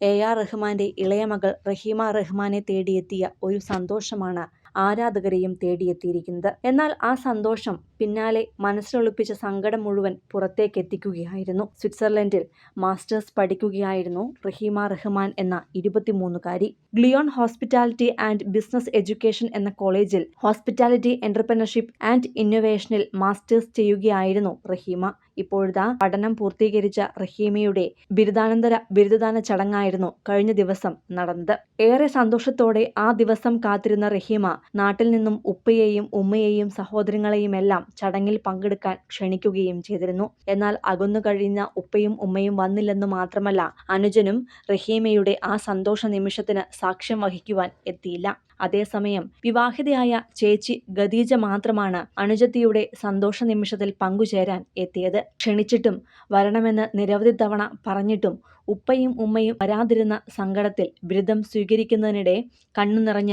AR റഹ്മാന്റെ ഇളയ മകൾ റഹീമ റഹ്മാനെ തേടിയെത്തിയ ഒരു സന്തോഷമാണ് ആരാധകരെയും തേടിയെത്തിയിരിക്കുന്നത്. എന്നാൽ ആ സന്തോഷം പിന്നാലെ മനസ്സിലൊളിപ്പിച്ച സങ്കടം മുഴുവൻ പുറത്തേക്കെത്തിക്കുകയായിരുന്നു. സ്വിറ്റ്സർലൻഡിൽ മാസ്റ്റേഴ്സ് പഠിക്കുകയായിരുന്നു റഹീമ റഹ്മാൻ എന്ന 23കാരി. ഗ്ലിയോൺ ഹോസ്പിറ്റാലിറ്റി ആൻഡ് ബിസിനസ് എഡ്യൂക്കേഷൻ എന്ന കോളേജിൽ ഹോസ്പിറ്റാലിറ്റി എന്റർപ്രണർഷിപ്പ് ആൻഡ് ഇന്നൊവേഷനിൽ മാസ്റ്റേഴ്സ് ചെയ്യുകയായിരുന്നു റഹീമ. ഇപ്പോഴത്തെ പഠനം പൂർത്തീകരിച്ച റഹീമയുടെ ബിരുദദാന ചടങ്ങായിരുന്നു കഴിഞ്ഞ ദിവസം നടന്നത്. ഏറെ സന്തോഷത്തോടെ ആ ദിവസം കാത്തിരുന്ന റഹീമ നാട്ടിൽ നിന്നും ഉപ്പയെയും ഉമ്മയെയും സഹോദരങ്ങളെയുമെല്ലാം ചടങ്ങിൽ പങ്കെടുക്കാൻ ക്ഷണിക്കുകയും ചെയ്തിരുന്നു. എന്നാൽ അകന്നു കഴിഞ്ഞ ഉപ്പയും ഉമ്മയും വന്നില്ലെന്നു മാത്രമല്ല, അനുജനും റഹീമയുടെ ആ സന്തോഷ നിമിഷത്തിന് സാക്ഷ്യം വഹിക്കുവാൻ എത്തിയില്ല. അതേസമയം വിവാഹിതയായ ചേച്ചി ഖദീജ മാത്രമാണ് അനുജത്തിയുടെ സന്തോഷ നിമിഷത്തിൽ പങ്കുചേരാൻ എത്തിയത്. ക്ഷണിച്ചിട്ടും വരണമെന്ന് നിരവധി തവണ പറഞ്ഞിട്ടും ഉപ്പയും ഉമ്മയും വരാതിരുന്ന സങ്കടത്തിൽ ബിരുദം സ്വീകരിക്കുന്നതിനിടെ കണ്ണു നിറഞ്ഞ